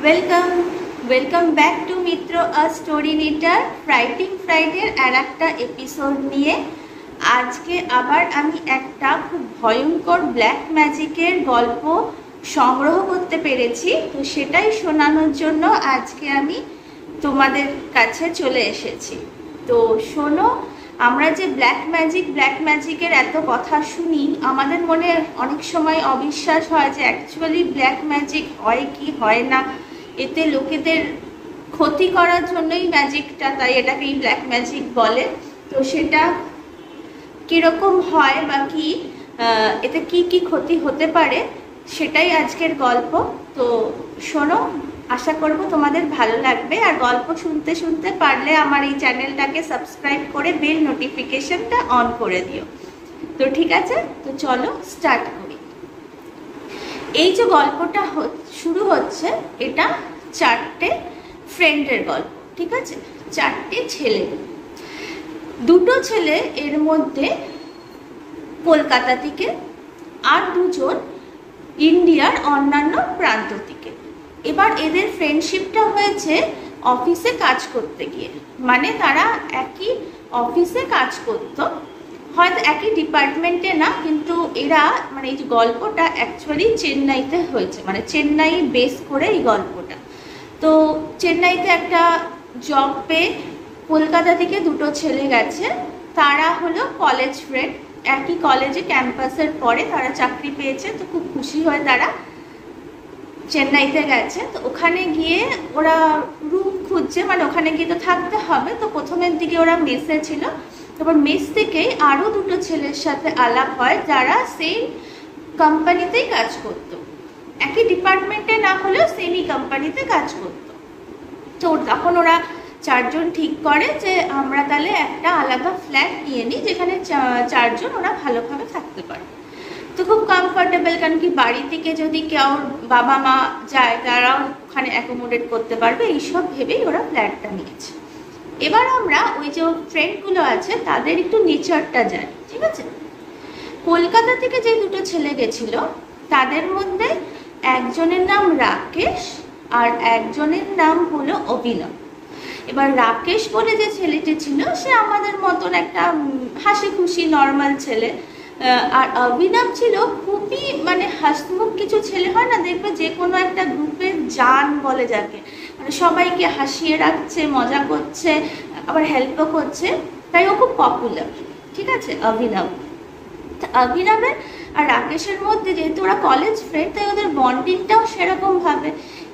Welcome welcome back to Mitra a story knitter writing ফ্রাইডের আর একটা এপিসোড নিয়ে। আজকে আবার আমি একটা খুব ভয়ঙ্কর ব্ল্যাক ম্যাজিকের গল্প সংগ্রহ করতে পেরেছি, তো সেটাই শোনানোর জন্য আজকে আমি তোমাদের কাছে চলে এসেছি। তো শোনো, আমরা যে ব্ল্যাক ম্যাজিকের এত কথা শুনি, আমাদের মনে অনেক সময় অবিশ্বাস হয় যে অ্যাকচুয়ালি ব্ল্যাক ম্যাজিক হয় কি হয় না, এতে লোকেদের ক্ষতি করার জন্যই ম্যাজিকটা, তাই এটাকেই ব্ল্যাক ম্যাজিক বলে। তো সেটা কীরকম হয় বা কি এতে কি কি ক্ষতি হতে পারে সেটাই আজকের গল্প। তো শোনো, আশা করব তোমাদের ভালো লাগবে। আর গল্প শুনতে শুনতে পারলে আমার এই চ্যানেলটাকে সাবস্ক্রাইব করে বেল নোটিফিকেশনটা অন করে দিও। তো ঠিক আছে, তো চলো স্টার্ট করি। এই যে গল্পটা শুরু হচ্ছে, এটা চারটে ফ্রেন্ডের গল্প, ঠিক আছে? চারটে ছেলে, দুটো ছেলে এর মধ্যে কলকাতা থেকে, আর দুজন ইন্ডিয়ার অন্যান্য প্রান্ত থেকে। এবার এদের ফ্রেন্ডশিপটা হয়েছে অফিসে কাজ করতে গিয়ে, মানে তারা একই অফিসে কাজ করত, হয়তো একই ডিপার্টমেন্টে না, কিন্তু এরা মানে এই যে গল্পটা অ্যাকচুয়ালি চেন্নাইতে হয়েছে, মানে চেন্নাই বেস করে এই গল্পটা। তো চেন্নাইতে একটা জব পেয়ে কলকাতা থেকে দুটো ছেলে গেছে, তারা হলো কলেজ ফ্রেন্ড, একই কলেজে ক্যাম্পাসের পরে তারা চাকরি পেয়েছে, তো খুব খুশি হয়ে তারা চেন্নাইতে গেছে। তো ওখানে গিয়ে ওরা রুম খুঁজছে, মানে ওখানে গিয়ে তো থাকতে হবে, তো প্রথমের দিকে ওরা মেসে ছিল। তারপর মেস থেকেই আরও দুটো ছেলের সাথে আলাপ হয় যারা সেম কোম্পানিতেই কাজ করত, একই ডিপার্টমেন্টে না হলেও সেমই কোম্পানিতে কাজ করত। তো তখন ওরা চারজন ঠিক করে যে আমরা তাহলে একটা আলাদা ফ্ল্যাট নিয়ে নিই, যেখানে চারজন ওরা ভালোভাবে থাকতে পারে। তো খুব কমফর্টেবল, কারণ কি বাড়ি থেকে যদি কেউ বাবা মা যায় তারাও ওখানে অ্যাকোমোডেট করতে পারবে, এইসব ভেবেই ওরা ফ্ল্যাটটা নিয়েছে। এবার আমরা ওই যে ফ্রেন্ডগুলো আছে তাদের একটু নেচারটা জানি, ঠিক আছে? কলকাতা থেকে যে দুটো ছেলে গেছিল তাদের মধ্যে একজনের নাম রাকেশ আর একজনের নাম হলো অভিনব। এবার রাকেশ বলে যে ছেলেটি ছিল সে আমাদের মতন একটা হাসি খুশি নর্মাল ছেলে, আর অভিনব ছিল খুবই মানে হাসিমুখ কিছু ছেলে হয় না, দেখবে যে কোনো একটা গ্রুপের জান বলে যাকে, মানে সবাইকে হাসিয়ে রাখছে, মজা করছে, আবার হেল্পও করছে, তাই ও খুব পপুলার, ঠিক আছে অভিনব। অভিনবের আর রাকেশের মধ্যে যেহেতু ওরা কলেজ ফ্রেন্ড, তাই ওদের বন্ডিংটাও সেরকম ভাবে।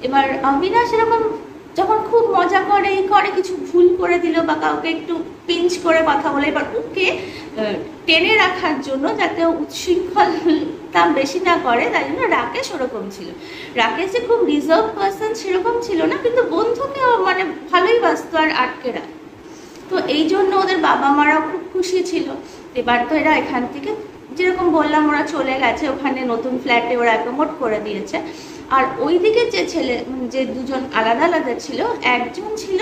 এবার অভিনব সেরকম যখন খুব মজা করে কিছু ভুল করে দিল বা কাউকে একটু পিঞ্চ করে কথা বলে, এবার ওকে টেনে রাখার জন্য যাতে উচ্ছৃঙ্খলতা বেশি না করে, তাই জন্য রাকেশ ওরকম ছিল। রাকেশ যে খুব রিজার্ভ পার্সন সেরকম ছিল না, কিন্তু বন্ধুকে মানে ভালোই বাসতো আর আটকে রাখ। তো এই জন্য ওদের বাবা মারাও খুব খুশি ছিল। এবার তো এরা এখান থেকে যেরকম বললাম ওরা চলে গেছে, ওখানে নতুন ফ্ল্যাটে ওরা অ্যাকোমোড করে দিয়েছে। আর ওইদিকে যে ছেলে, যে দুজন আলাদা আলাদা ছিল, একজন ছিল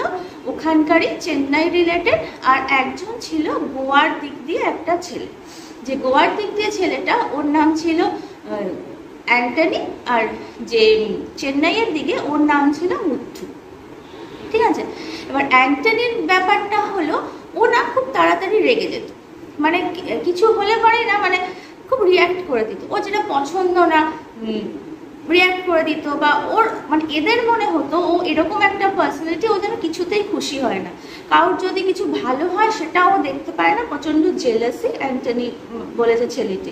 ওখানকারই চেন্নাই রিলেটেড, আর একজন ছিল গোয়ার দিক দিয়ে একটা ছেলে। যে গোয়ার দিক দিয়ে ছেলেটা, ওর নাম ছিল অ্যান্টনি, আর যে চেন্নাইয়ের দিকে ওর নাম ছিল মুথু, ঠিক আছে? এবার অ্যান্টনির ব্যাপারটা হলো ও না খুব তাড়াতাড়ি রেগে যেত, মানে কিছু হলে পরে না মানে খুব রিয়্যাক্ট করে দিত, ও যেটা পছন্দ না রিয়্যাক্ট করে দিত, বা ওর মানে এদের মনে হতো ও এরকম একটা পার্সোনালিটি, ও যেন কিছুতেই খুশি হয় না, কারোর যদি কিছু ভালো হয় সেটাও দেখতে পায় না, প্রচণ্ড জেলাসি অ্যান্টনি বলে যে ছেলেটি।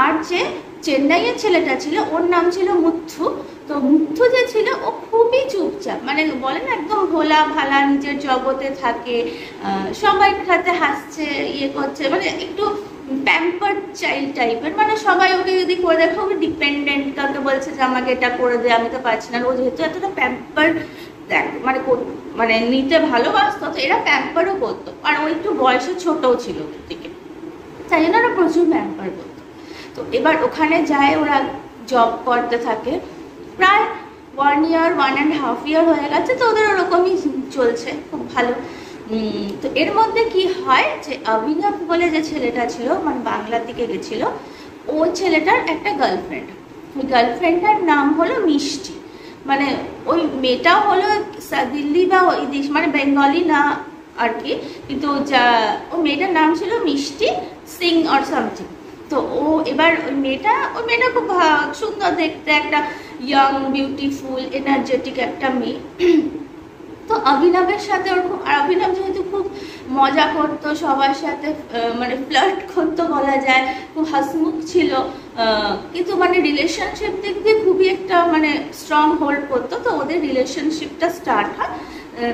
আর যে চেন্নাইয়ের ছেলেটা ছিল ওর নাম ছিল মুথু। তো মুথু যে ছিল ও খুবই চুপচাপ, মানে বলে না একদম ভোলা ভালা, নিজের জগতে থাকে, সবাই সাথে হাসছে, ইয়ে করছে, মানে একটু প্যাম্পার্ড চাইল্ড টাইপের, মানে সবাই ওকে যদি করে দেখো ওকে ডিপেন্ডেন্ট, কাউকে বলছে যে আমাকে এটা করে দে, আমি তো পারছি না। ও যেহেতু এতটা প্যাম্পার্ড মানে মানে নিতে ভালোবাসতো, তো এরা প্যাম্পারও করতো, আর ও একটু বয়সে ছোটও ছিল ওদের থেকে, তাই জন্য ওরা প্রচুর প্যাম্পার করতো। তো এবার ওখানে যায়, ওরা জব করতে থাকে, প্রায় 1 year 1.5 year হয়ে গেছে, তো ওদের ওরকমই চলছে, খুব ভালো। তো এর মধ্যে কি হয় যে অভিনব বলে যে ছেলেটা ছিল, মানে বাংলার দিকে গেছিল, ওই ছেলেটার একটা গার্লফ্রেন্ড, ওই গার্লফ্রেন্ডটার নাম হলো মিষ্টি। মানে ওই মেয়েটাও হলো দিল্লি বা ওই দেশ, মানে বেঙ্গলি না আর কি, কিন্তু যা ও মেয়েটার নাম ছিল মিষ্টি সিং অর সামথিং। তো ও এবার ওই মেয়েটা খুব সুন্দর দেখতে, একটা ইয়াং বিউটিফুল এনার্জেটিক একটা মেয়ে। তো অভিনবের সাথে ওর খুব, আর অভিনব যেহেতু খুব মজা করতো সবার সাথে, মানে ফ্লার্ট করতো বলা যায়, খুব হাসমুখ ছিল, কিন্তু মানে রিলেশনশিপ দিক দিয়ে খুবই একটা মানে স্ট্রং হোল্ড করতো। তো ওদের রিলেশনশিপটা স্টার্ট হয়।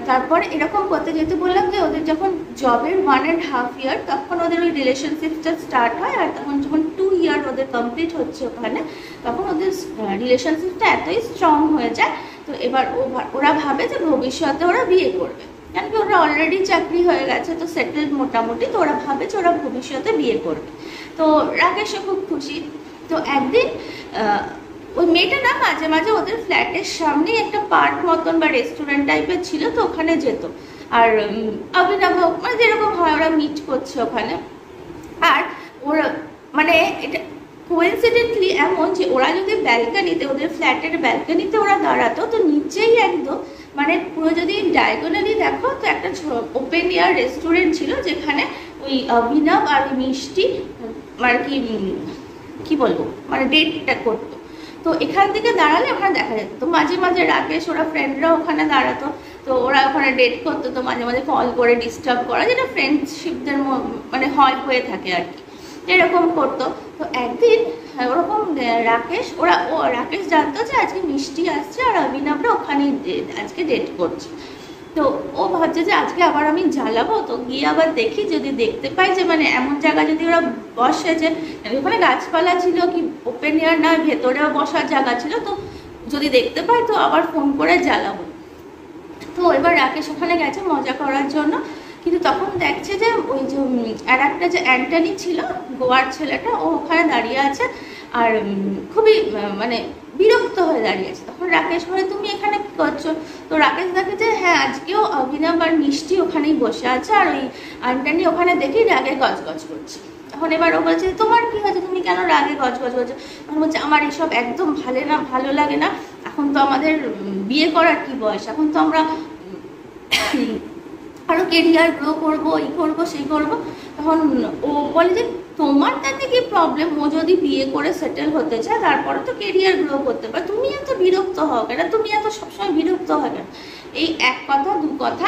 তারপরে এরকম করতে, যেহেতু বললাম যে ওদের যখন জবের 1.5 ইয়ার তখন ওদের ওই রিলেশনশিপটা স্টার্ট হয়, আর তখন যখন 2 ইয়ার ওদের কমপ্লিট হচ্ছে ওখানে, তখন ওদের রিলেশনশিপটা এতই স্ট্রং হয়ে যায়। তো এবার ওরা ভাবে যে ভবিষ্যতে ওরা বিয়ে করবে, কেন কি ওরা অলরেডি চাকরি হয়ে গেছে, তো সেটেলড মোটামুটি। তো ওরা ভাবে যে ওরা ভবিষ্যতে বিয়ে করবে। তো রাকেশও খুব খুশি। তো একদিন ওই মেয়েটা না মাঝে মাঝে ওদের ফ্ল্যাটের সামনে একটা পার্ক মতন বা রেস্টুরেন্ট টাইপের ছিল, তো ওখানে যেত। আর অভিনব মানে যেরকম হয় ওরা মিট করছে ওখানে। আর ওরা মানে এটা কোইন্সিডেন্টলি এমন যে ওরা যদি ব্যালকানিতে, ওদের ফ্ল্যাটের ব্যালকানিতে ওরা দাঁড়াতো, তো নিচেই একদম মানে পুরো যদি ডায়াগোনালি দেখো তো একটা ওপেন এয়ার রেস্টুরেন্ট ছিল, যেখানে ওই অভিনব আর মিষ্টি আর কি বলবো মানে ডেটটা করতো। তো এখান থেকে দাঁড়ালে ওখানে দেখা যেত। তো মাঝে মাঝে রাকেশ ওরা ফ্রেন্ডরা ওখানে দাঁড়াতো, তো ওরা ওখানে ডেট করতো। তো মাঝে মাঝে কল করে ডিস্টার্ব করা, যেটা ফ্রেন্ডশিপদের মানে হয়ে থাকে আর কি, এরকম করতো। তো একদিন ওরকম রাকেশ জানতো যে আজকে মিষ্টি আসছে আর অভিনবরা ওখানেই আজকে ডেট করছে। তো ও ভাবছে যে আজকে আবার আমি জ্বালাবো, তো গিয়ে আবার দেখি যদি দেখতে পাই যে মানে এমন জায়গা যদি ওরা বসে, যে ওখানে গাছপালা ছিল, কি ওপেন এয়ার না ভেতরেও বসার জায়গা ছিল, তো যদি দেখতে পাই তো আবার ফোন করে জ্বালাবো। তো এবার রাকেশ ওখানে গেছে মজা করার জন্য, কিন্তু তখন দেখছে যে ওই যে আর একটা যে অ্যান্টনি ছিল গোয়ার ছেলেটা, ও ওখানে দাঁড়িয়ে আছে আর খুবই মানে বিরক্ত হয়ে দাঁড়িয়ে আছে। তখন রাকেশ বলে তুমি এখানে কি করছো? তো রাকেশ দেখে যে হ্যাঁ আজকেও অভিনব আর মিষ্টি ওখানেই বসে আছে, আর ওই অ্যান্টনি ওখানে দেখি রাগে গজগজ করছে। তখন এবার ও বলছে তোমার কি হয়েছে, তুমি কেন রাগে গজগজ করছো? তখন বলছে আমার এসব একদম ভালো লাগে না, এখন তো আমাদের বিয়ে করার কি বয়স, এখন তো আমরা আরো কেরিয়ার গ্রো করবো, এই করবো সেই করবো। তখন ও বলে যে তোমার তাতে কি প্রবলেম, ও যদি বিয়ে করে সেটেল হতে চায় তারপরে তো কেরিয়ার গ্রো করতে পারে, তুমি এত বিরক্ত হও কেন, তুমি এত সবসময় বিরক্ত হয় কেন? এই এক কথা দু কথা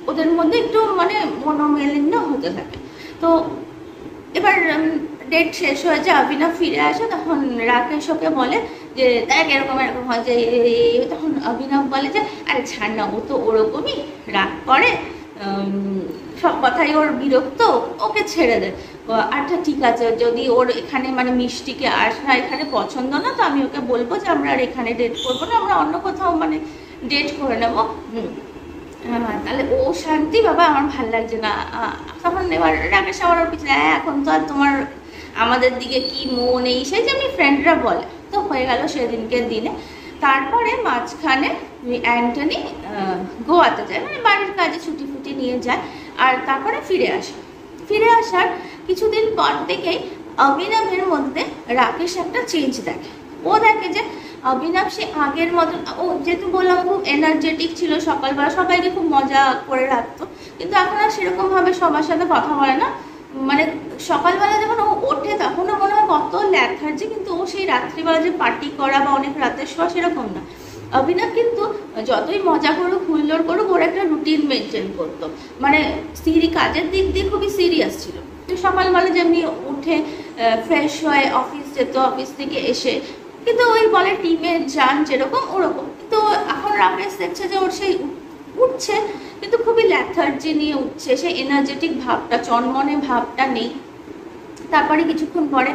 ওদের মধ্যে একটু মানে মনোমালিন্য হতে থাকে। তো এবার ডেট শেষ হয়ে যায়, অভিনব ফিরে আসে, তখন রাকেশ ওকে বলে যে দেখ এরকম হয় যে, তখন অভিনব বলে যে আরে ছাড় না, ও তো ওরকমই রাগ করে, সব কথাই ওর বিরক্ত, ওকে ছেড়ে দে। আচ্ছা ঠিক আছে, যদি ওর এখানে মানে মিষ্টিকে আসা এখানে পছন্দ না, তো আমি ওকে বলবো যে আমরা আর এখানে ডেট করবো না, আমরা অন্য কোথাও মানে ডেট করে নেবো। তাহলে ও শান্তি, বাবা আমার ভাল লাগছে না। তখন এবার রাকেশ আমার ওর পিছনে এখন তো আর তোমার আমাদের দিকে কি মন, এই সেই যে আমি ফ্রেন্ডরা বলে। তো হয়ে গেল সেদিনকে দিনে। তারপরে মাঝখানে অ্যান্টনি গোয়াতে যায়, মানে বাড়ির কাজে ছুটি ফুটি নিয়ে যায়, আর তারপরে ফিরে আসার কিছুদিন পর থেকেই অভিনবের মধ্যে রাকেশ একটা চেঞ্জ দেখে। ও দেখে যে অভিনব সে আগের মতন, ও যেহেতু বললাম খুব এনার্জেটিক ছিল, সকালবেলা সবাইকে খুব মজা করে রাখতো, কিন্তু এখন আর সেরকম ভাবে সবার সাথে কথা বলে না। মানে সকালবেলা যখন ও ওঠে তখনও মনে হয় কত ল্যাথার্জি, কিন্তু ও সেই রাত্রিবেলা যে পার্টি করা বা অনেক রাতে শোয়া সেরকম না। অভিনব কিন্তু যতই মজা করুক হুল্লোড় করুক, ওর একটা রুটিন মেনটেন করতো, মানে কাজের দিক দিয়ে খুবই সিরিয়াস ছিল। তো সকালবেলা যেমনি উঠে ফ্রেশ হয়ে অফিস যেত, অফিস থেকে এসে কিন্তু ওই বলে টিমে যান যেরকম ওরকম। কিন্তু এখন রাকেশ দেখছে যে ওর সেই উঠছে কিন্তু খুবই ল্যাথার্জি নিয়ে উঠছে, সেই এনার্জেটিক ভাবটা, চনমনে ভাবটা নেই। তারপরে কিছুক্ষণ পরে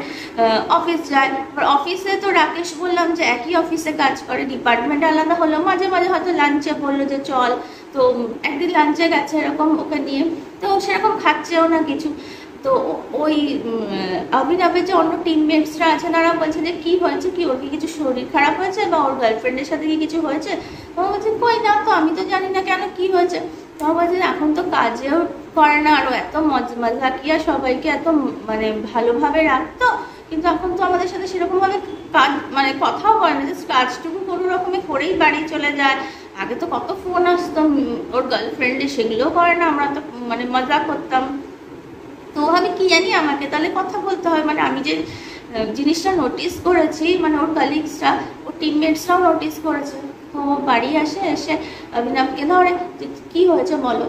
অফিস যায়। অফিসে তো রাকেশ বললাম যে একই অফিসে কাজ করে, ডিপার্টমেন্ট আলাদা হলো, মাঝে মাঝে হয়তো লাঞ্চে বললো যে চল, তো একদিন লাঞ্চে গেছে এরকম ওকে নিয়ে, তো সেরকম খাচ্ছেও না কিছু। তো ওই অভিনবের যে অন্য টিমমেটসরা আছে তারা বলছে যে কি হয়েছে, কি ওর কি কিছু শরীর খারাপ হয়েছে বা ওর গার্লফ্রেন্ডের সাথে কি কিছু হয়েছে? তখন বলছে কই না তো, আমি তো জানি না কেন কি হয়েছে। তখন বলছে এখন তো কাজেও করে না, আরও এত মজাকিয়া সবাইকে এত মানে ভালোভাবে রাখতো, কিন্তু এখন তো আমাদের সাথে সেরকমভাবে কাজ মানে কথাও হয় না, জাস্ট কাজটুকু কোনো রকমে করেই বাড়ি চলে যায়। আগে তো কত ফোন আসতো ওর গার্লফ্রেন্ডে, সেগুলোও করে না, আমরা তো মানে মজা করতাম। তো আমি কি জানি আমাকে তাহলে কথা বলতে হয়, মানে আমি যে জিনিসটা নোটিস করেছি, মানে ওর কালিগসরা, ওর টিমমেটসরাও নোটিস করেছে। তো বাড়ি আসে, এসে অভিনবকে ধরে, কি হয়েছে বলো।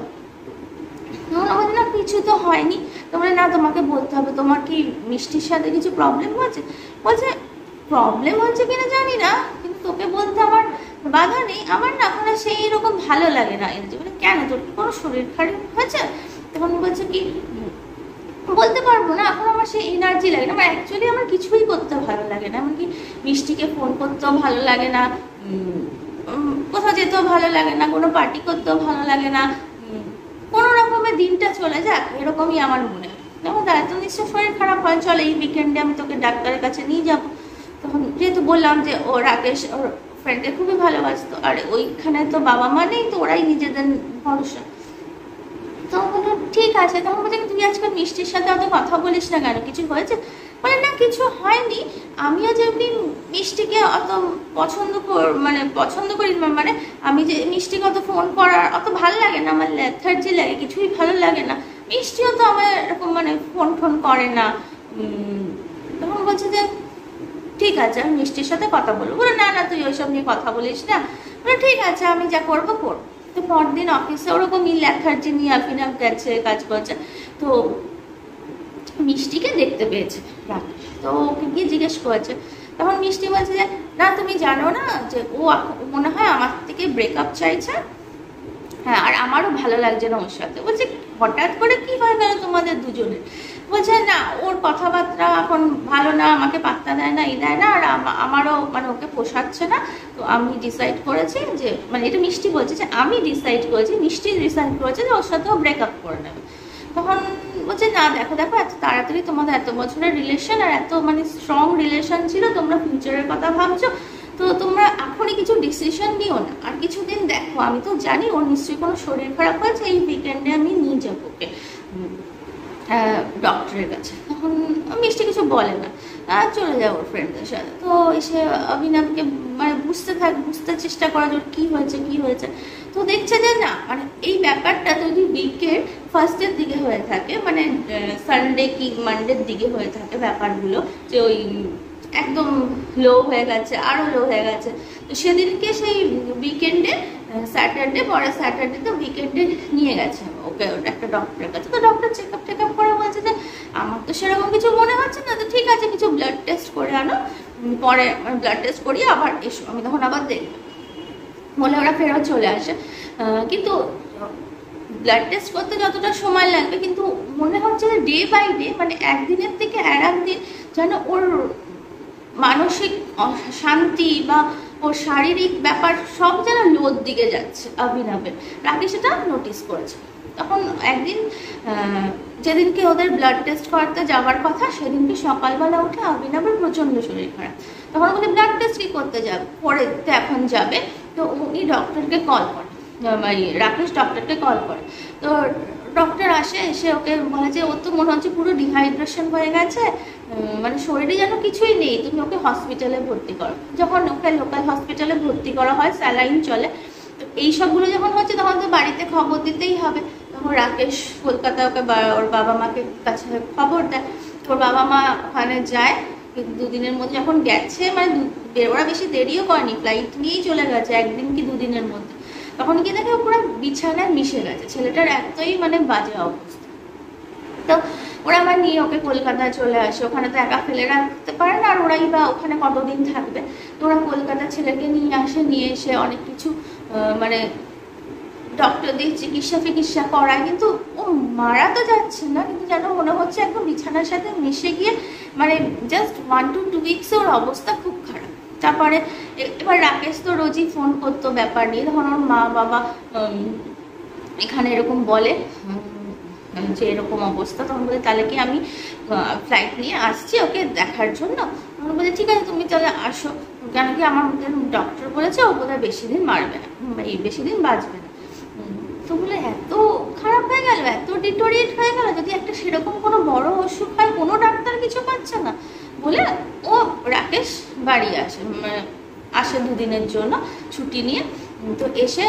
আমাদের না কিছু তো হয়নি। তোমরা না, তোমাকে বলতে হবে, তোমার কি মিষ্টির সাথে কিছু প্রবলেম হয়েছে? বলছে প্রবলেম হচ্ছে কিনা জানি না, কিন্তু তোকে বলতে আমার বাধা নেই। আমার না এখন সেই রকম ভালো লাগে না এর জীবনে। কেন, তোর কি কোনো শরীর খারাপ হয়েছে? তখন বলছে কি বলতে পারবো না, এখন আমার সেই এনার্জি লাগে না। আমার অ্যাকচুয়ালি আমার কিছুই করতে ভালো লাগে না, এমনকি মিষ্টিকে ফোন করতেও ভালো লাগে না, কোথাও যেতেও ভালো লাগে না, কোনো পার্টি করতেও ভালো লাগে না, কোনো রকমের দিনটা চলে যাক এরকমই আমার মনে হয়। তখন তার এত নিশ্চয় শরীর খারাপ হয়, চলে এই উইকেন্ডে আমি তোকে ডাক্তারের কাছে নিয়ে যাবো। তখন যেহেতু বললাম যে ও রাকেশ ওর ফ্রেন্ডকে খুবই ভালোবাসতো, আর ওইখানে তো বাবা মা নেই, তো ওরাই নিজেদের ভরসা। তো বললো ঠিক আছে। তখন বলছে তুই আজকে মিষ্টির সাথে অত কথা বলিস না কেন, কিছু হয়েছে? বলে না কিছু হয়নি, আমিও যেমনি মিষ্টিকে অত পছন্দ করি, মানে আমি যে মিষ্টিকে অত ফোন করার অত ভালো লাগে না, আমার লেথার্জি লাগে, কিছুই ভালো লাগে না। মিষ্টিও তো আমার এরকম মানে ফোন করে না। তখন বলছে যে ঠিক আছে আমি মিষ্টির সাথে কথা বলবো। বলে না না তুই ওইসব নিয়ে কথা বলিস না। বলে ঠিক আছে আমি যা করবো করবো। তো পরদিন অফিসে ওরকম লেথার্জি নিয়ে অভিনব গেছে, কাজ করছে। তো মিষ্টিকে দেখতে পেয়েছে রাকেশ, তো ওকে গিয়ে জিজ্ঞেস করেছে। তখন মিষ্টি বলছে যে না তুমি জানো না যে ও মনে হয় আমার থেকে ব্রেকআপ চাইছে, হ্যাঁ, আর আমারও ভালো লাগছে না ওর সাথে। বলছে হঠাৎ করে কি হয়ে গেল তোমাদের দুজনের? বলছে না ওর কথাবার্তা এখন ভালো না, আমাকে পাত্তা দেয় না, দেয় না, আর আমারও মানে ওকে পোষাচ্ছে না। তো আমি ডিসাইড করেছি যে, মানে এটা মিষ্টি বলছে যে আমি ডিসাইড করেছি, মিষ্টি ডিসাইড করেছে যে ওর সাথেও ব্রেকআপ করে নেবে। তখন বলছে না দেখো দেখো, এত তাড়াতাড়ি তোমাদের এত বছরের রিলেশন, আর এত মানে স্ট্রং রিলেশন ছিল, তোমরা ফিউচারের কথা ভাবছো, তো তোমরা এখনই কিছু ডিসিশন নিও না, আর কিছুদিন দেখো। আমি তো জানি ওর নিশ্চয়ই কোনো শরীর খারাপ হয়েছে, এই উইকেন্ডে আমি নিয়ে যাবো ওকে ডক্টরের কাছে। তখন মিষ্টি কিছু বলে না, চলে যায় ওর ফ্রেন্ডদের সাথে। তো এসে অভিনবকে মানে বুঝতে চেষ্টা করা যে ওর কী হয়েছে। তো দেখছে যে না, মানে এই ব্যাপারটা যদি উইকের ফার্স্টের দিকে হয়ে থাকে, মানে সানডে কি মানডের দিকে হয়ে থাকে ব্যাপারগুলো, যে ওই একদম লো হয়ে গেছে, আরও লো হয়ে গেছে। তো সেদিনকে সেই উইকেন্ডে স্যাটারডে, পরের স্যাটারডে তো উইকেন্ডে নিয়ে গেছে ওকে একটা ডক্টরের কাছে। তো ডক্টর চেক আপ করে বলছে যে আমার তো সেরকম কিছু মনে হচ্ছে না, তো ঠিক আছে কিছু ব্লাড টেস্ট করে আনো, পরে ব্লাড টেস্ট করিয়ে আবার এসো, আমি তখন আবার দেখবো বলে ওরা ফেরত চলে আসে। কিন্তু ব্লাড টেস্ট করতে যতটা সময় লাগবে, কিন্তু মনে হচ্ছে যে ডে বাই ডে, মানে একদিনের থেকে আর একদিন যেন ওর মানসিক শান্তি বা ওর শারীরিক ব্যাপার সব যেন লোর দিকে যাচ্ছে অভিনবের। রাকেশ সেটা নোটিস করেছে। তখন একদিন যেদিনকে ওদের ব্লাড টেস্ট করাতে যাওয়ার কথা, সেদিনকে সকালবেলা উঠে অভিনবের প্রচণ্ড শরীর খারাপ। তখন বলে ব্লাড টেস্ট কি করতে যাবে, পরে তো এখন যাবে। তো উনি ডক্টরকে কল করে, রাকেশ ডক্টরকে কল করে। তো ডক্টর আসে, এসে ওকে বলে যে ওর তো মনে হচ্ছে পুরো ডিহাইড্রেশন হয়ে গেছে, মানে শরীরে যেন কিছুই নেই, তুমি ওকে হসপিটালে ভর্তি করো। যখন ওকে লোকাল হসপিটালে ভর্তি করা হয়, স্যালাইন চলে, তো এইসবগুলো যখন হচ্ছে তখন তো বাড়িতে খবর দিতেই হবে। তখন রাকেশ কলকাতা ওকে ওর বাবা মাকে কাছে খবর দেয়। ওর বাবা মা ওখানে যায়, দুদিনের মধ্যে যখন গেছে, মানে ওরা বেশি দেরিও করেনি, ফ্লাইট নিয়েই চলে গেছে একদিন কি দুদিনের মধ্যে। তখন কি দেখে পুরো বিছানায় মিশে গেছে, ছেলেটার এতই মানে বাজে অবস্থা। তো ওরা আবার নিয়ে ওকে কলকাতায় চলে আসে, ওখানে তো একা ফেলে রাখতে পারে না, আর ওরাই বা ওখানে কতদিন থাকবে। তো ওরা কলকাতা ছেলেকে নিয়ে আসে, নিয়ে এসে অনেক কিছু মানে ডক্টর দিয়ে চিকিৎসা করায়, কিন্তু ও মারা তো যাচ্ছে না, কিন্তু যেন মনে হচ্ছে একদম বিছানার সাথে মিশে গিয়ে মানে জাস্ট 1 to 2 উইক্সে ওর অবস্থা খুব খারাপ। তারপরে এবার রাকেশ তো রোজই ফোন করতো ব্যাপার নিয়ে, তখন ওর মা বাবা এখানে এরকম বলে যে এরকম অবস্থা। তখন বলে তাহলে কি আমি ফ্লাইট নিয়ে আসছি ওকে দেখার জন্য। তখন বলে ঠিক আছে তুমি তাহলে আসো, কেন কি আমার ডক্টর বলেছে ও বোধহয় বেশি দিন মারবে না, বেশি দিন বাঁচবে না। তো বলে এত খারাপ হয়ে গেল, এত ডিটোরিয়েট হয়ে গেল, যদি একটা সেরকম কোনো বড় অসুখ হয় কোনো ডাক্তার কিছু পাচ্ছে না। বলে ও রাকেশ বাড়ি আসে দুদিনের জন্য ছুটি নিয়ে। তো এসে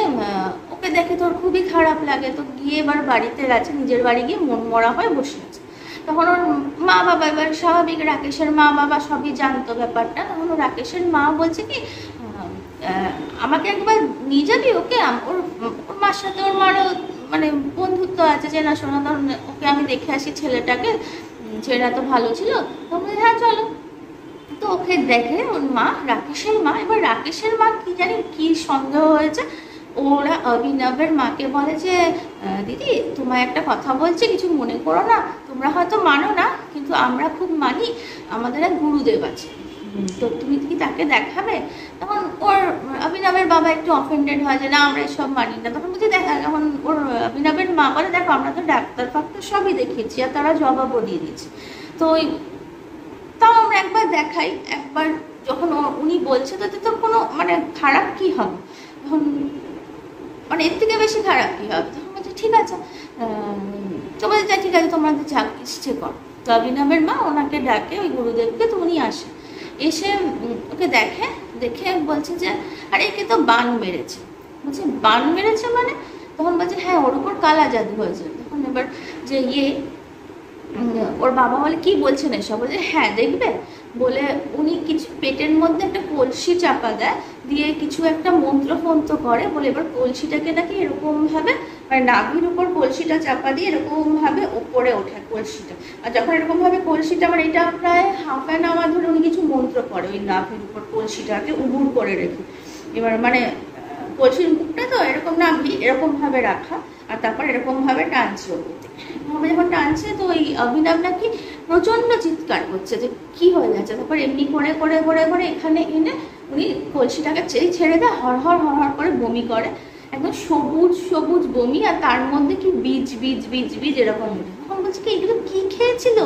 ওকে দেখে তোর খুবই খারাপ লাগে, তো গিয়ে এবার বাড়িতে গেছে, নিজের বাড়ি গিয়ে মন মরা হয়ে বসে আছে। তখন ওর মা বাবা, এবার স্বাভাবিক রাকেশের মা বাবা সবই জানতো ব্যাপারটা। তখন ও রাকেশের মা বলছে কি আমাকে একবার নিয়ে যাবি ওকে, ওর মার সাথে ওর মারও মানে বন্ধুত্ব আছে, চেনাশোনা, ধরুন ওকে আমি দেখে আসি ছেলেটাকে, ছেলেটা তো ভালো ছিল। তো হ্যাঁ চলো। তো ওকে দেখে ওর মা, রাকেশের মা, এবার রাকেশের মা কি জানি কি সন্দেহ হয়েছে, ওরা অভিনবের মাকে বলে যে দিদি তোমায় একটা কথা বলছি, কিছু মনে করো না, তোমরা হয়তো মানো না কিন্তু আমরা খুব মানি, আমাদের এক গুরুদেব আছে, তো তুমি কি তাকে দেখাবে? তখন ওর অভিনবের বাবা একটু অফেন্ডেড হয় যে না আমরা এসব মানি না। তখন বুঝি দেখা, যখন ওর অভিনবের মা বলে দেখো আমরা তো ডাক্তার ফাক্তার সবই দেখিয়েছি আর তারা জবাবও দিয়ে দিয়েছে, তো তাও আমরা একবার দেখাই। একবার যখন উনি বলছে তাতে তো কোনো মানে খারাপ কি হবে, তখন মানে এর থেকে বেশি খারাপ কি হবে। তখন বলছে ঠিক আছে, তো বলছে ঠিক আছে তোমাদের যা ইচ্ছে কর। তো অভিনবের মা ওনাকে ডাকে, ওই গুরুদেবকে, তো উনি আসে, এসে ওকে দেখে বলছে যে আরে একে তো বান মেরেছে। বলছে বান মেরেছে মানে? তখন বলছে হ্যাঁ ওর উপর কালা জাদু হয়েছে। তখন এবার যে ওর বাবা বলে কি বলছেন এসব? বলছে হ্যাঁ দেখবে বলে উনি কিছু পেটের মধ্যে একটা কলসি চাপা দেয়, দিয়ে কিছু একটা মন্ত্র করে, বলে এবার কলসিটাকে নাকি এরকম ভাবে মানে নাভির উপর কলসিটা চাপা দিয়ে এরকম ভাবে ওপরে ওঠে কলসিটা, আর যখন এরকম ভাবে কলসিটা মানে এটা প্রায় হাফ অ্যান আওয়ার ধরে উনি কিছু মন্ত্র করে ওই নাভির উপর কলসিটাকে উবুর করে রেখে, এবার মানে কলসির মুখটা তো এরকম নাভি এরকম ভাবে রাখা, আর তারপর এরকম ভাবে টানছে ওপর থেকে, যখন টানছে তো ওই অভিনব নাকি প্রচন্ড চিৎকার করছে যে কি হয়ে যাচ্ছে। তারপর এমনি করে এখানে এনে উনি কলসিটাকে ছেড়ে দেয়, হর করে বমি করে, একদম সবুজ বমি, আর তার মধ্যে কি বীজ এরকম উঠে। তখন বলছে কি এগুলো কি খেয়েছিল?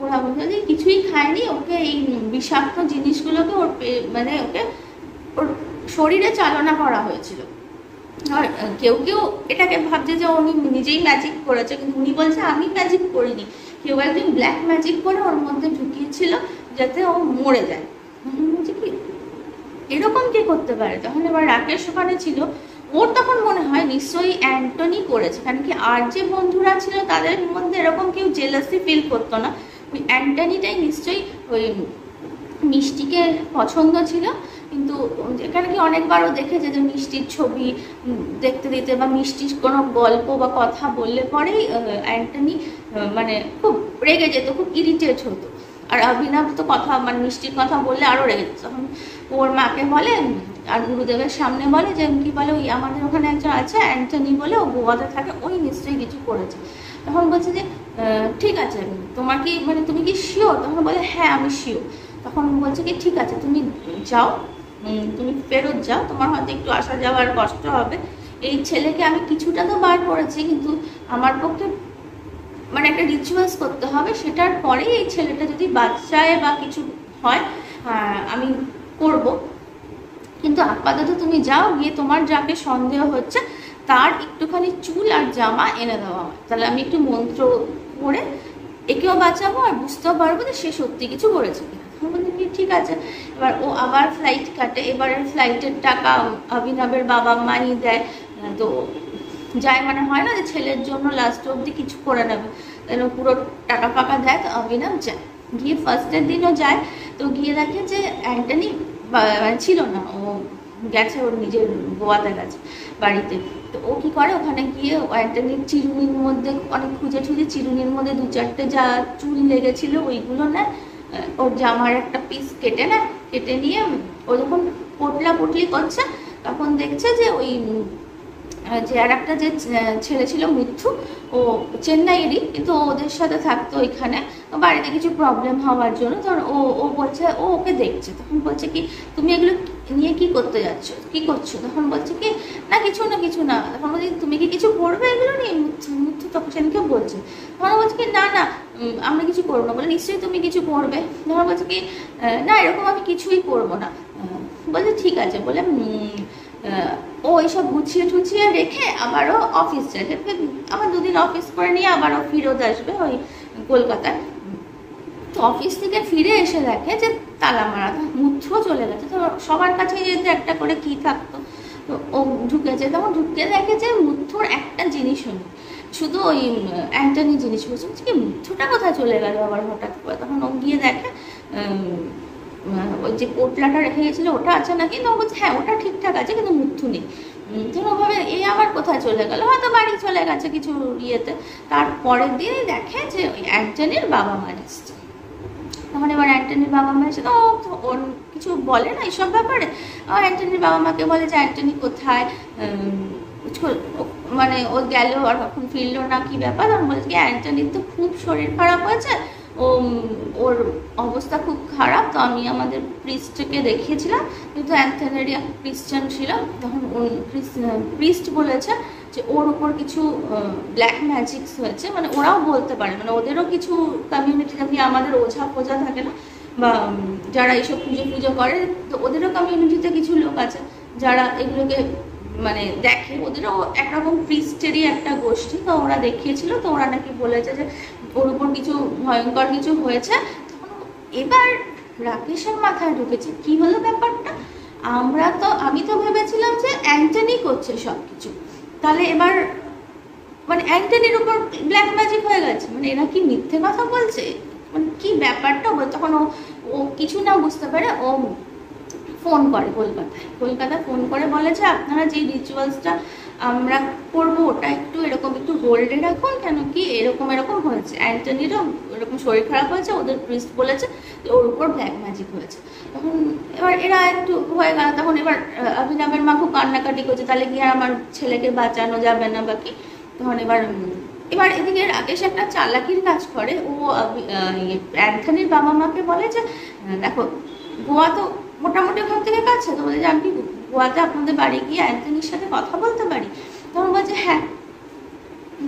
ওরা বলছে যে কিছুই খায়নি, ওকে এই বিষাক্ত জিনিসগুলোকে ওর মানে ওকে ওর শরীরে চালনা করা হয়েছিল। আর কেউ এটাকে ভাবছে যে উনি নিজেই ম্যাজিক করেছে, কিন্তু উনি বলছে আমি ম্যাজিক করিনি, কেউ একদিন ব্ল্যাক ম্যাজিক করে ওর মধ্যে ঢুকিয়েছিল যাতে ও মরে যায়। বলছে কি এরকম কে করতে পারে? তখন এবার রাকেশ ওখানে ছিল, ওর তখন মনে হয় নিশ্চয়ই অ্যান্টনি করেছে, কারণ কি আর যে বন্ধুরা ছিল তাদের মধ্যে এরকম কেউ জেলাসি ফিল করতো না, ওই অ্যান্টনিটাই নিশ্চয়ই ওই মিষ্টিকে পছন্দ ছিল। কিন্তু এখানে কি অনেকবারও দেখেছে যে মিষ্টির ছবি দেখতে দিতে বা মিষ্টির কোনো গল্প বা কথা বললে পরেই অ্যান্টনি মানে খুব রেগে যেত, খুব ইরিটেট হতো, আর অভিনব তো কথা মানে মিষ্টির কথা বললে আরও রেগে যেত। তখন ওর মাকে বলে আর গুরুদেবের সামনে বলে যে কি বলে ওই আমাদের ওখানে একজন আছে অ্যান্টনি বলে, ও গোয়াতে থাকে, ওই নিশ্চয়ই কিছু করেছে। তখন বলছে যে ঠিক আছে তোমার কি মানে তুমি কি শিওর? তখন বলে হ্যাঁ আমি শিওর। তখন বলছে কি ঠিক আছে তুমি যাও, তুমি ফেরত যাও, তোমার হয়তো একটু আসা যাওয়ার কষ্ট হবে, এই ছেলেকে আমি কিছুটা তো বার করেছি কিন্তু আমার পক্ষে মানে একটা রিচুয়ালস করতে হবে, সেটার পরেই এই ছেলেটা যদি বাচ্চায় বা কিছু হয় আমি করব, কিন্তু আপাতত তুমি যাও, গিয়ে তোমার যাকে সন্দেহ হচ্ছে তার একটুখানি চুল আর জামা এনে দেওয়া হয়, তাহলে আমি একটু মন্ত্র করে একেও বাঁচাবো আর বুঝতেও পারবো যে সে সত্যি কিছু করেছে কিনা। ঠিক আছে। এবার ও আবার ফ্লাইট কাটে, এবারের ফ্লাইটের টাকা অভিনবের বাবা মাই দেয়, তো যায় মানে হয় না যে ছেলের জন্য লাস্ট অবধি কিছু করে নেবে, তাই পুরো টাকা ফাঁকা দেয়। তো অভিনব যায়, গিয়ে ফার্স্টের দিনও যায়, তো গিয়ে দেখে যে অ্যান্টনি ছিল না, ও গেছে ওর নিজের গোয়াতে গেছে বাড়িতে। তো ও কি করে ওখানে গিয়ে অ্যান্টনির চিরুনির মধ্যে অনেক খুঁজে চিরুনির মধ্যে 2-4টে যা চুল লেগেছিল ওইগুলো নেয়, ওর জামার একটা পিস কেটে নিয়ে ও যখন পটলি করছে তখন দেখছে যে ওই যে আর একটা যে ছেলে ছিল মৃত্যু, ও চেন্নাইয়েরই, কিন্তু ওদের সাথে থাকতো ওইখানে, বাড়িতে কিছু প্রবলেম হওয়ার জন্য। তখন ও বলছে ওকে দেখছে, তখন বলছে কি তুমি এগুলো নিয়ে কি করতে যাচ্ছ, কি করছো? তখন বলছে কি না কিছু না। তখন বলছে তুমি কি কিছু করবে এগুলো নিয়ে? মৃত্যু তখন সেদিনকে বলছে, তখন বলছে কি না আমরা কিছু করবো না। বলে নিশ্চয়ই তুমি কিছু করবে। তখন বলছে কি না এরকম আমি কিছুই করবো না। বলছে ঠিক আছে। বলে ও এইসব গুছিয়ে রেখে আবারও অফিস যায়, আবার 2 দিন অফিস করে নিয়ে আবারও ফেরত আসবে ওই কলকাতায়। তো তো অফিস থেকে ফিরে এসে দেখে যে তালা মারা, মুথুও চলে গেছে। তো সবার কাছে যেহেতু একটা করে কি থাকতো, তো ও ঢুকেছে, তখন ঢুকে দেখে যে মুথুর একটা জিনিসও নেই, শুধু ওই অ্যান্টনি জিনিস বলছে কি মুথুটা কোথায় চলে গেল আবার হঠাৎ করে। তখন ও গিয়ে দেখে ওই যে পোটলাটা রেখে গেছিলো ওটা আছে নাকি, তো বলছে হ্যাঁ ওটা ঠিকঠাক আছে কিন্তু মুথু নেই। তখন ওভাবে এই আবার কোথায় চলে গেল, হয়তো বাড়ি চলে গেছে কিছু ইয়েতে। তারপরের দিনই দেখে যে ওই অ্যান্টনির বাবা মা এসছে। তখন এবার অ্যান্টনির বাবা মা এসে তো ওর কিছু বলে না এইসব ব্যাপারে। অ্যান্টনির বাবা মাকে বলে যে অ্যান্টনি কোথায়, মানে ও গেল আর এখন ফিরলো না, কি ব্যাপার। তখন বলছে কি অ্যান্টনির তো খুব শরীর খারাপ হয়েছে, ওর অবস্থা খুব খারাপ, তো আমি আমাদের প্রিস্টকে দেখিয়েছিলাম, কিন্তু অ্যান্থনিয়া ক্রিশ্চান ছিল। তখন প্রিস্ট বলেছে যে ওর উপর কিছু ব্ল্যাক ম্যাজিকস হয়েছে, মানে ওরাও বলতে পারে, মানে ওদেরও কিছু কমিউনিটি থাকে, আমাদের ওঝা ফোঝা থাকে না বা যারা এইসব পুজো করে, তো ওদেরও কমিউনিটিতে কিছু লোক আছে যারা এগুলোকে মানে দেখে, ওদেরও একরকম প্রিস্টেরই একটা গোষ্ঠী। তো ওরা দেখিয়েছিল, তো ওরা নাকি বলেছে যে ওর উপর কিছু ভয়ঙ্কর কিছু হয়েছে। তখন এবার রাকেশের মাথায় ঢুকেছে কি হলো ব্যাপারটা, আমি তো ভেবেছিলাম যে অ্যান্টনি করছে সব কিছু, তাহলে এবার মানে অ্যান্টনির উপর ব্ল্যাক ম্যাজিক হয়ে গেছে, মানে এরা কি মিথ্যে কথা বলছে, মানে কি ব্যাপারটা। তখন ও কিছু না বুঝতে পারে, ও ফোন করে কলকাতায় ফোন করে বলে যে আপনারা যে রিচুয়ালসটা আমরা করবো ওটা একটু হোল্ডে রাখুন, কেন কি এরকম হয়েছে, অ্যান্টনিরও এরকম শরীর খারাপ হয়েছে, ওদের প্রিস্ট বলেছে যে ওর উপর ব্ল্যাক ম্যাজিক হয়েছে। তখন এবার এরা একটু হয়ে গেল। তখন এবার অভিনবের মা খুব কান্নাকাটি করছে, তাহলে কি আর আমার ছেলেকে বাঁচানো যাবে না বা কি। তখন এবার এদিকে রাকেশ একটা চালাকির কাজ করে, ও অ্যান্থনির বাবা মাকে বলে যে দেখো গোয়া তো মোটামুটি ওখান থেকে কাছে, তো বলে যে আমি গোয়াতে আপনাদের বাড়ি গিয়ে অ্যান্থনির সাথে কথা বলতে পারি। তখন বলছে হ্যাঁ।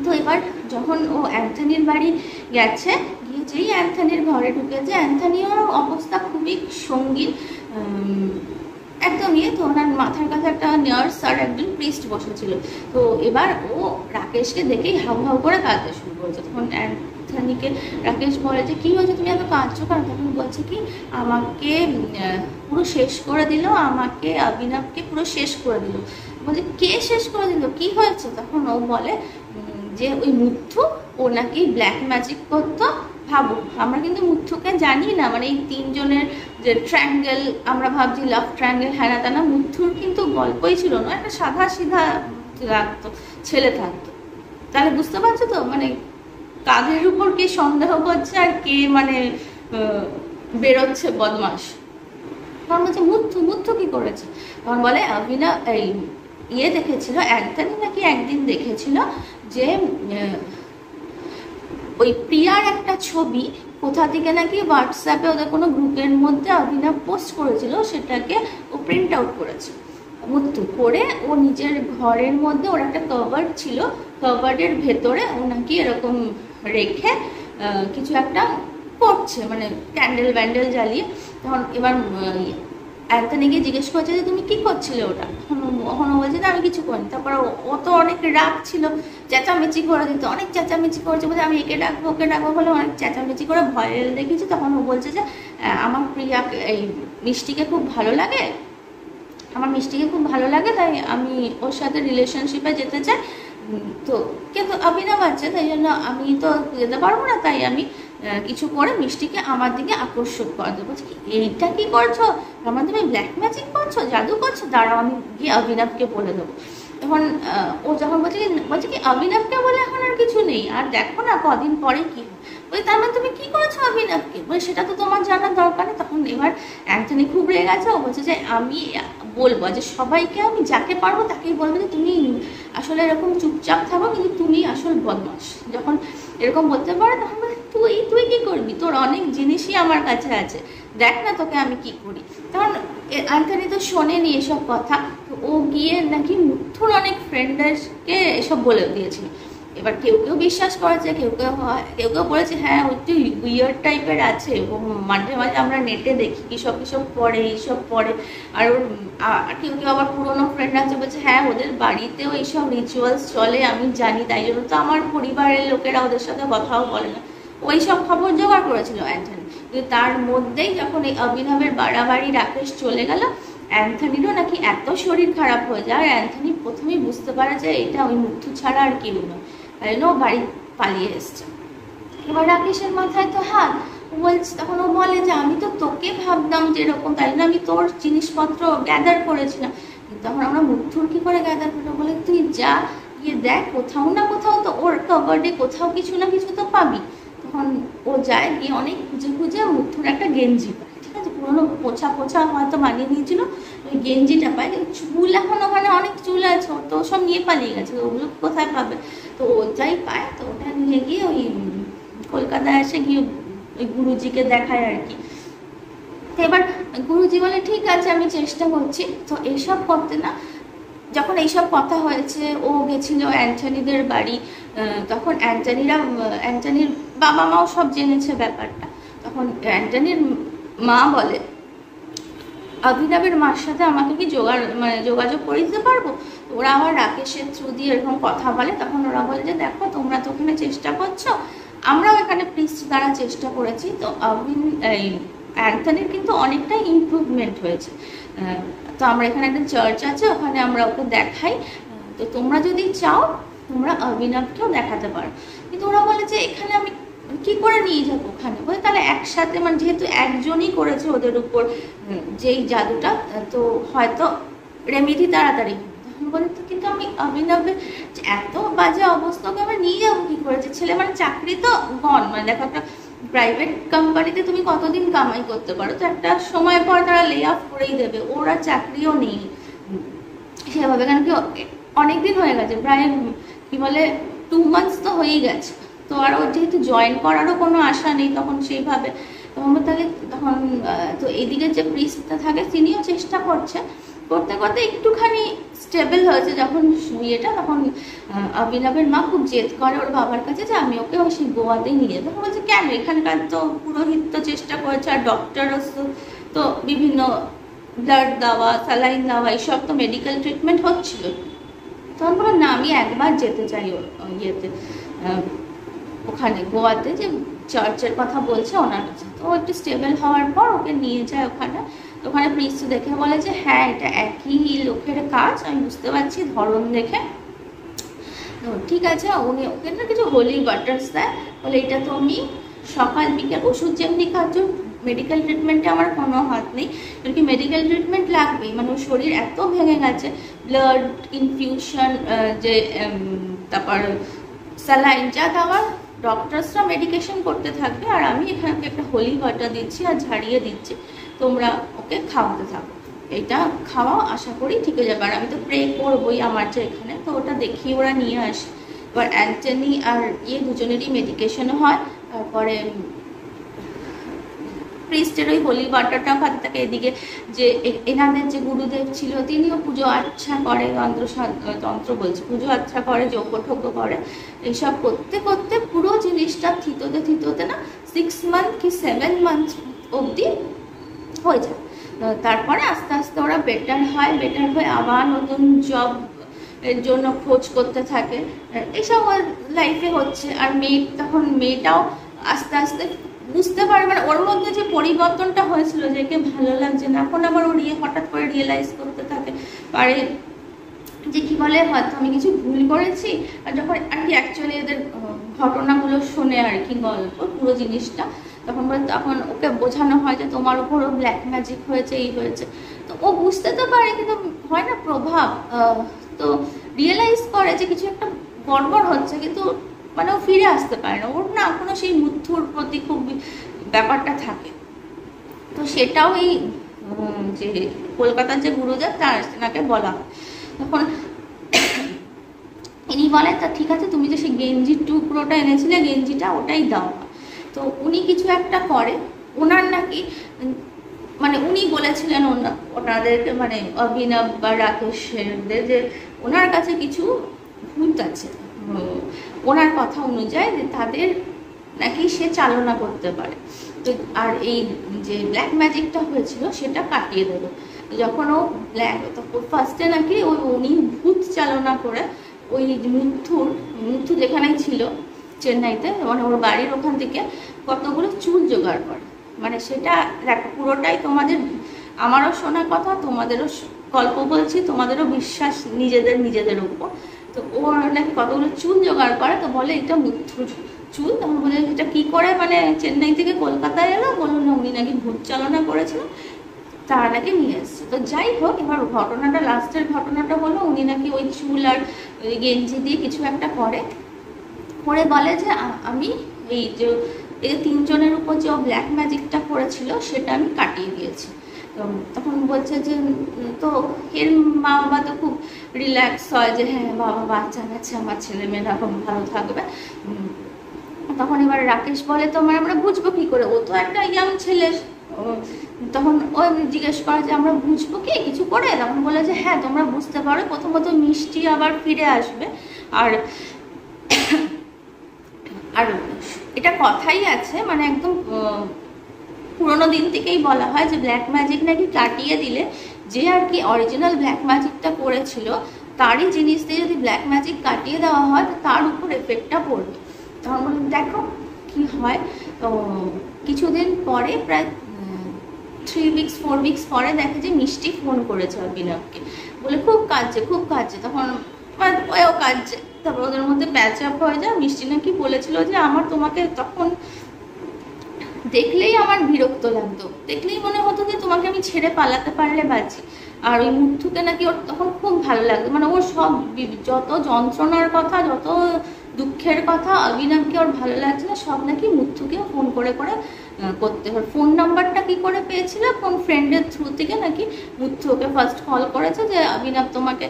তো এবার যখন ও অ্যান্থনির বাড়ি গেছে, গিয়ে যেই অ্যান্থনির ঘরে ঢুকেছে, অ্যান্থনির অবস্থা খুবই সঙ্গীন একদম ইয়ে। তো ওনার মাথার কাছে একটা নার্স আর একজন প্রিস্ট বসেছিল। তো এবার ও রাকেশকে দেখেই হাউ হাউ করে কাঁদতে শুরু করেছে। তখন অ্যান্থনিকে রাকেশ বলে যে কী হয়েছে, তুমি এত কাঁদছো কেন। তখন বলছে কি আমাকে পুরো শেষ করে দিল, আমাকে অভিনবকে পুরো শেষ করে দিল। বলছে কে শেষ করে দিল, কি হয়েছে। তখন ও বলে যে ওই মুথু, ও নাকি ব্ল্যাক ম্যাজিক করতো। ভাবো আমরা কিন্তু মুথুকে জানি না, মানে এই তিনজনের যে ট্রায়াঙ্গেল আমরা ভাবছি লাভ ট্রায়াঙ্গেল, হ্যাঁ না তা না, মুথুর কিন্তু গল্পই ছিল না, একটা সাদা সিধা লাগতো ছেলে থাকতো। তাহলে বুঝতে পারছো তো মানে কাদের উপর কে সন্দেহ করছে আর কে মানে বেরোচ্ছে বদমাস। তখন বলছে মুথু কি করেছে। তখন বলে অভিনব এই দেখেছিল, অ্যান্থনি নাকি একদিন দেখেছিল যে ওই প্রিয়ার একটা ছবি কোথা থেকে নাকি হোয়াটসঅ্যাপে ওদের কোনো গ্রুপের মধ্যে অভিনব পোস্ট করেছিল, সেটাকে ও প্রিন্ট আউট করেছে মুথু করে, ও নিজের ঘরের মধ্যে ওর একটা কভার ছিল, কভারের ভেতরে ও নাকি এরকম রেখে কিছু একটা করছে, মানে ক্যান্ডেল ব্যান্ডেল জ্বালিয়ে। তখন এবার অ্যান্থনিকে জিজ্ঞেস করছে যে তুমি কি করছিলে ওটা। তখন বলছে যে আমি কিছু করিনি। তারপর ও তো অনেক রাগ ছিল, চেঁচামেচি করে দিত, অনেক চেঁচামেচি করেছে, বলছে আমি একে ডাকবো ওকে ডাকবো বলে অনেক চেঁচামেচি করে ভয় দেখিয়েছি। তখন ও বলছে যে আমার প্রিয়াকে এই মিষ্টিকে খুব ভালো লাগে, তাই আমি ওর সাথে রিলেশনশিপে যেতে চাই। তো কিন্তু অভিনব আছে, তাই জন্য আমি তো যেতে পারবো না, তাই আমি কিছু করে মিষ্টিকে আমার দিকে আকর্ষণ করে দেবো। বলছি এইটা কি করছো, আমার তুমি ব্ল্যাক ম্যাজিক করছো, জাদু করছো, দাঁড়াও আমি গিয়ে অভিনবকে বলে দেবো। তখন ও যখন বলছে কি অভিনবকে বলে এখন আর কিছু নেই, আর দেখো না কদিন পরে কি হয়। বলছি তার মানে তুমি কি করেছো অভিনবকে, বলে সেটা তো তোমার জানার দরকার নেই। তখন এবার অ্যান্থনি খুব রেগে গেছে, ও বলছে যে আমি বলবো যে সবাইকে, আমি যাকে পারবো তাকেই বলবো যে তুমি আসলে এরকম চুপচাপ থাকো, কিন্তু তুমি আসল বদমাস। যখন এরকম বলতে পারে তখন তুই কি করবি, তোর অনেক জিনিসই আমার কাছে আছে, দেখ না তোকে আমি কি করি। তখন অ্যান্থনি তো শোনেনি এসব কথা, তো ও গিয়ে নাকি মুথুর অনেক ফ্রেন্ডদেরকে এসব বলে দিয়েছিল। এবার কেউ বিশ্বাস করেছে, কেউ বলেছে হ্যাঁ ও একটু উইয়ার্ড টাইপের আছে, ও মাঝে মাঝে আমরা নেটে দেখি কিসব পড়ে এইসব পড়ে। আর ওর কেউ আবার পুরোনো ফ্রেন্ড আছে বলছে হ্যাঁ ওদের বাড়িতেও এইসব রিচুয়ালস চলে, আমি জানি, তাই জন্য তো আমার পরিবারের লোকেরা ওদের সাথে কথাও বলে না। ওই সব খবর জোগাড় করেছিল অ্যান্থনি। তার মধ্যেই যখন এই অভিনবের বাড়াবাড়ি রাকেশ চলে গেল, অ্যান্থনিরও নাকি এত শরীর খারাপ হয়ে যায়। আর অ্যান্থনি প্রথমেই বুঝতে পারে যে এটা ওই মুথু ছাড়া আর কেউ নয়, তাই জন্য ও বাড়ি পালিয়ে এসছে। এবার রাকেশের মাথায় তো হাত, বলছে, তখন ও বলে যে আমি তো তোকে ভাবতাম যেরকম, তাই জন্য আমি তোর জিনিসপত্র গ্যাদার করেছিলাম, কিন্তু তখন আমরা মুথুর কি করে গ্যাদার করবো? বলে তুই যা গিয়ে দেখ, কোথাও না কোথাও তো ওর কাবার্ডে কোথাও কিছু না কিছু তো পাবি। তখন ও যায়, গিয়ে অনেক খুঁজে খুঁজে মুথুর একটা গেঞ্জি পায়, ঠিক আছে, পুরোনো পোছা পোছা হয়তো বানিয়ে নিয়েছিল, ওই গেঞ্জিটা পায়। চুল এখন ওখানে অনেক চুল আছে, তো সব নিয়ে পালিয়ে গেছে, ওগুলো কোথায় পাবে? তো ওটাই পায়, তো ওটা নিয়ে গিয়ে ওই কলকাতায় এসে গিয়ে ওই গুরুজিকে দেখায় আর কি। তো এবার গুরুজি বলে ঠিক আছে আমি চেষ্টা করছি। তো এইসব করতে না, যখন এইসব কথা হয়েছে, ও গেছিল অ্যান্টনিদের বাড়ি, তখন অ্যান্টনির বাবা মাও সব জেনেছে ব্যাপারটা। তখন অ্যান্টনির মা বলে অভিনবের মার সাথে আমাকে কি যোগাযোগ করে দিতে পারবো? ওরা আবার রাকেশের থ্রু দিয়ে এরকম কথা বলে। তখন ওরা বলে যে দেখো তোমরা তো ওখানে চেষ্টা করছো, আমরাও এখানে প্রিস্ট দ্বারা চেষ্টা করেছি, তো অ্যান্থনির কিন্তু অনেকটাই ইমপ্রুভমেন্ট হয়েছে, তো আমরা এখানে একটা চার্চ আছে, ওখানে আমরা ওকে দেখাই, তো তোমরা যদি চাও তোমরা অভিনবকেও দেখাতে পারো। কিন্তু ওরা বলে যে এখানে আমি কি করে নিয়ে যাবো ওখানে? বলে তাহলে একসাথে, মানে যেহেতু একজনই করেছে ওদের উপর যেই জাদুটা, তো হয়তো রেমেডি তাড়াতাড়ি। তখন বলে তো কিন্তু আমি অভিনবের এত বাজে অবস্থাকে আমি নিয়ে যাবো কি করেছে? ছেলে মানে চাকরি তো গন, মানে দেখো একটা প্রাইভেট কোম্পানিতে তুমি কতদিন কামাই করতে পারো, তো একটা সময় পর তারা লে অফ করেই দেবে, ওরা চাকরিও নেই সেভাবে, কারণ কি অনেকদিন হয়ে গেছে, প্রায় কি বলে 2 months তো হয়েই গেছে, তো আর ওর যেহেতু জয়েন করারও কোনো আশা নেই তখন সেইভাবে। তখন তাহলে তখন তো এদিকে যে প্রিস্টটা থাকে তিনিও চেষ্টা করছে, করতে করতে একটুখানি স্টেবল হয়েছে যখন ইয়েটা, তখন অভিনবের মা খুব জেদ করে ওর বাবার কাছে যে আমি ওকে ওই সেই গোয়াতেই নিয়ে যাবো। তখন বলছে কেন, এখানকার তো পুরোহিত তো চেষ্টা করেছে, আর ডক্টরও তো বিভিন্ন ব্লাড দেওয়া, স্যালাইন দেওয়া, এইসব তো মেডিকেল ট্রিটমেন্ট হচ্ছিল। তখন বলো না আমি একবার যেতে চাই ইয়েতে, ওখানে গোয়াতে যে চার্চের কথা বলছে ওনার কাছে। তো একটু স্টেবল হওয়ার পর ওকে নিয়ে যায় ওখানে। তো ওখানে প্রিস্ট দেখে বলে যে হ্যাঁ এটা একই লোকের কাজ, আমি বুঝতে পারছি ধরন দেখে। তো ঠিক আছে, উনি ওকে না কিছু হোলি ওয়াটার্স দেয়, বলে এটা তো আমি সকাল বিকেল ওষুধ যেমনি খাচ্ছ, মেডিকেল ট্রিটমেন্টে আমার কোনো হাত নেই, কারণ কি মেডিকেল ট্রিটমেন্ট লাগবেই, মানে ওর শরীর এত ভেঙে গেছে, ব্লাড ইনফিউশন, যে তারপর স্যালাইন যা দেওয়ার ডক্টরসরা মেডিকেশন করতে থাকবে, আর আমি এখানে একটা হোলি ওয়াটার দিচ্ছি আর ঝাড়িয়ে দিচ্ছি, তোমরা ওকে খাওয়াতে থাকো, এটা খাওয়াও, আশা করি ঠিক হয়ে যাবে। আর আমি তো প্রে করবোই আমার যে এখানে, তো ওটা দেখিয়ে ওরা নিয়ে আসে। এবার অ্যান্টনি আর দুজনেরই মেডিকেশনও হয়, তারপরে প্রিস্টের ওই হোলি ওয়াটারটাও খাতে থাকে। এদিকে যে এনাদের যে গুরুদেব ছিল তিনিও পুজো আর্চা করে, তন্ত্র বলছে, পুজো আর্চা করে, যজ্ঞ ঠজ্ঞ করে, এইসব করতে করতে পুরো জিনিসটা থিতোতে না 6 month কি 7 month অবধি হয়ে যায়। তারপরে আস্তে আস্তে ওরা বেটার হয়ে আবার নতুন জব এর জন্য খোঁজ করতে থাকে, এসব লাইফে হচ্ছে। আর মেয়েটাও আস্তে আস্তে বুঝতে পারে, মানে ওর মধ্যে যে পরিবর্তনটা হয়েছিল, যে একে ভালো লাগছে না, এখন আবার ওর হঠাৎ করে রিয়েলাইজ করতে থাকে পারে যে কি বলে হয়তো আমি কিছু ভুল করেছি। আর যখন আর কি অ্যাকচুয়ালি এদের ঘটনাগুলো শোনে আর কি, গল্প পুরো জিনিসটা, তখন ওকে বোঝানো হয় যে তোমার উপরও ব্ল্যাক ম্যাজিক হয়েছে, এই হয়েছে। তো ও বুঝতে তো পারে, কিন্তু হয় না প্রভাব, তো রিয়েলাইজ করে যে কিছু একটা গড়বড় হচ্ছে, কিন্তু মানে ও ফিরে আসতে পারে না, ওর না এখনো সেই মৃত্যুর প্রতি খুব ব্যাপারটা থাকে। তো সেটাও এই যে কলকাতার যে গুরুদেব তাকে বলা হয়। তখন ইনি বলেন তা ঠিক আছে, তুমি যে সেই গেঞ্জির টুকরোটা এনেছিলে, গেঞ্জিটা ওটাই দাও। তো উনি কিছু একটা করে, ওনার নাকি মানে উনি বলেছিলেন ওনাদেরকে, মানে অভিনব বা রাকেশদের, যে ওনার কাছে কিছু ভূত আছে, ওনার কথা অনুযায়ী যে তাদের নাকি সে চালনা করতে পারে। তো আর এই যে ব্ল্যাক ম্যাজিকটা হয়েছিল সেটা কাটিয়ে দেবে। যখন ও তখন ফার্স্টে নাকি উনি ভূত চালনা করে ওই মৃত্যু যেখানেই ছিল চেন্নাইতে, মানে ওর বাড়ির ওখান থেকে কতগুলো চুল জোগাড় করে, মানে সেটা দেখো পুরোটাই তোমাদের, আমারও শোনা কথা, তোমাদেরও গল্প বলছি, তোমাদেরও বিশ্বাস নিজেদের উপর। তো ও নাকি কতগুলো চুল জোগাড় করে, তো বলে এটা মুথুর চুল। তখন বলে এটা কি করে মানে চেন্নাই থেকে কলকাতায় এলো, বললো না উনি নাকি ভূত চালনা করেছিল, তারা নাকি নিয়ে এসছে। তো যাই হোক, এবার ঘটনাটা, লাস্টের ঘটনাটা হলো উনি নাকি ওই চুল আর ওই গেঞ্জি দিয়ে কিছু একটা করে বলে যে আমি এই যে এই 3 জনের উপর যে ব্ল্যাক ম্যাজিকটা করেছিল সেটা আমি কাটিয়ে দিয়েছি। তো তখন বলছে যে তো এর মা বাবা তো খুব রিল্যাক্স হয় যে হ্যাঁ বাবা বাচ্চা আছে, আমার ছেলে মেয়েরা খুব ভালো থাকবে। তখন এবার রাকেশ বলে তোমার আমরা বুঝবো কি করে, ও তো একটা ইয়াং ছেলে। তখন ও জিজ্ঞেস করে যে আমরা বুঝবো কি কিছু করে, তখন বলে যে হ্যাঁ তোমরা বুঝতে পারো, প্রথমত মিষ্টি আবার ফিরে আসবে। আর আর এটা কথাই আছে, মানে একদম পুরোনো দিন থেকেই বলা হয় যে ব্ল্যাক ম্যাজিক নাকি কাটিয়ে দিলে যে আর কি অরিজিনাল ব্ল্যাক ম্যাজিকটা করেছিল তারই জিনিস দিয়ে যদি ব্ল্যাক ম্যাজিক কাটিয়ে দেওয়া হয় তার উপর এফেক্টটা পড়বে। তখন দেখো কি হয়। তো কিছুদিন পরে প্রায় 3 weeks 4 weeks পরে দেখে যে মিষ্টি ফোন করেছে অভিনবকে, বলে খুব কাঁদছে। তখন ওও কাঁদছে, তারপর ওদের মধ্যে প্যাচ আপ হয়ে যায়। মিষ্টি নাকি বলেছিল যে আমার তোমাকে তখন দেখলেই আমার বিরক্ত লাগতো, দেখলেই মনে হতো যে তোমাকে আমি ছেড়ে পালাতে পারলে বাঁচি। আর ওই মুথুকে নাকি ওর তখন খুব ভালো লাগতো, মানে ওর সব যত যন্ত্রণার কথা, যত দুঃখের কথা অভিনবকে ওর ভালো লাগছিল সব নাকি মুথুকেও ফোন করে করতে হয়। ফোন নাম্বারটা কি করে পেয়েছিল, কোন ফ্রেন্ডের থ্রু থেকে নাকি মুথু ওকে ফার্স্ট কল করেছে যে অভিনব তোমাকে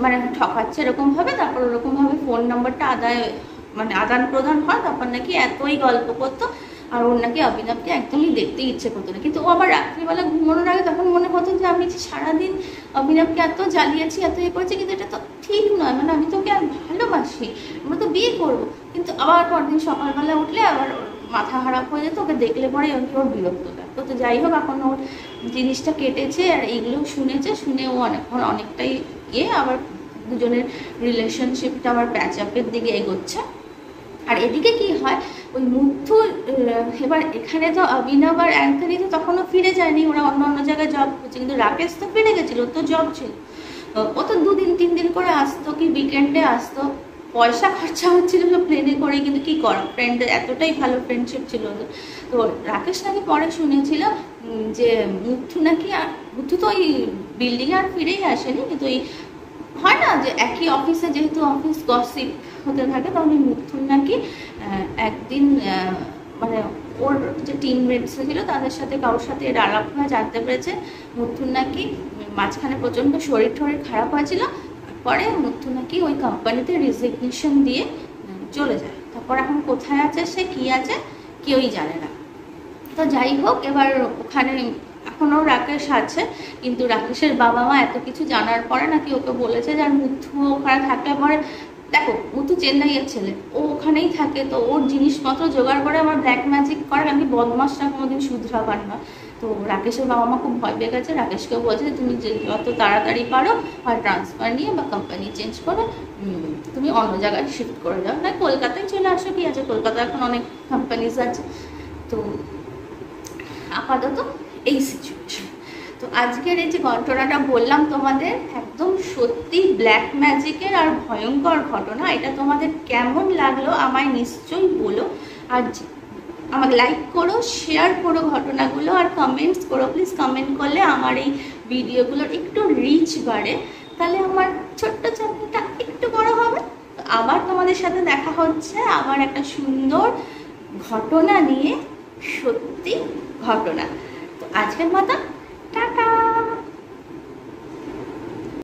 মানে ঠকাচ্ছে এরকমভাবে, তারপর ওরকমভাবে ফোন নাম্বারটা আদান প্রদান হয়। তারপর নাকি এতই গল্প করতো, আর ওর নাকি অভিনবকে একদমই দেখতে ইচ্ছে করতো না। কিন্তু ও আবার রাত্রিবেলা ঘুমানোর আগে তখন মনে হতো যে আমি সারাদিন অভিনবকে এত জ্বালিয়েছি, এত ইয়ে করেছি, কিন্তু এটা তো ঠিক নয়, মানে আমি তোকে আর ভালোবাসি, আমরা তো বিয়ে করবো। কিন্তু আবার পরদিন সকালবেলা উঠলে আবার মাথা খারাপ হয়ে যেত, ওকে দেখলে পরে ওর বিরক্ত লাগতো। তো যাই হোক, এখন ওর জিনিসটা কেটেছে আর এইগুলো শুনে ও অনেকটাই আবার দুজনের রিলেশনশিপটা আবার প্যাচ আপের দিকে এগোচ্ছে। আর এদিকে কি হয়, ওই মুথু এবার এখানে তো অভিনব আর অ্যান্থনি তো তখনও ফিরে যায়নি, ওরা অন্য জায়গায় জব করছে। কিন্তু রাকেশ তো ফিরে গেছিলো, তো জব ছিল, ও তো 2 দিন 3 দিন করে আসতো, কি উইকেন্ডে আসতো, পয়সা খরচা হচ্ছিল প্লেনে করে, কিন্তু কি করা, ফ্রেন্ডদের এতটাই ভালো ফ্রেন্ডশিপ ছিল। তো রাকেশ নাকি পরে শুনেছিল যে মুথু তো ওই বিল্ডিংয়ে আর ফিরেই আসেনি, কিন্তু ওই হয় না যে একই অফিসে যেহেতু অফিস গসিপ হতে থাকে, তখন মুথুর নাকি একদিন মানে ওর যে টিমমেটস ছিল তাদের সাথে কারোর সাথে এর আলাপ হয়ে জানতে পেরেছে মুথুর নাকি মাঝখানে প্রচণ্ড শরীর খারাপ হয়েছিল। পরে মুথু নাকি ওই কোম্পানিতে রিজিগনেশন দিয়ে চলে যায়। তারপর এখন কোথায় আছে সে, কি আছে, কেউই জানে না। তো যাই হোক, এবার ওখানে এখনও রাকেশ আছে, কিন্তু রাকেশের বাবা মা এত কিছু জানার পরে নাকি ওকে বলেছে যে আর মুথু ওখানে থাকলে পরে, দেখো মুথু চেন্নাইয়ের ছেলে, ও ওখানেই থাকে, তো ওর জিনিসপত্র জোগাড় করে আমার ব্ল্যাক ম্যাজিক করে, আমি বদমাসটা কোনোদিন শুধরাবার না। তো রাকেশের বাবা মা খুব ভয় পেয়ে গেছে, রাকেশকেও বলছে যে তুমি যত তাড়াতাড়ি পারো হয় ট্রান্সফার নিয়ে বা কোম্পানি চেঞ্জ করে তুমি অন্য জায়গায় শিফট করে যাও, না কলকাতায় চলে আসো, কি আছে, কলকাতায় এখন অনেক কোম্পানিজ আছে। তো আপাতত এই সিচুয়েশন। তো আজকের এই যে ঘটনাটা বললাম তোমাদের, একদম সত্যি ব্ল্যাক ম্যাজিকের আর ভয়ঙ্কর ঘটনা। এটা তোমাদের কেমন লাগলো আমায় নিশ্চয়ই বলো, আর আমাকে লাইক করো, শেয়ার করো ঘটনাগুলো, আর কমেন্টস করো প্লিজ। কমেন্ট করলে আমার এই ভিডিওগুলোর একটু রিচ বাড়ে, তাহলে আমার ছোট্ট চ্যানেলটা একটু বড় হবে। তো আবার তোমাদের সাথে দেখা হচ্ছে আবার একটা সুন্দর ঘটনা নিয়ে, সত্যি ঘটনা। তো আজকের মতো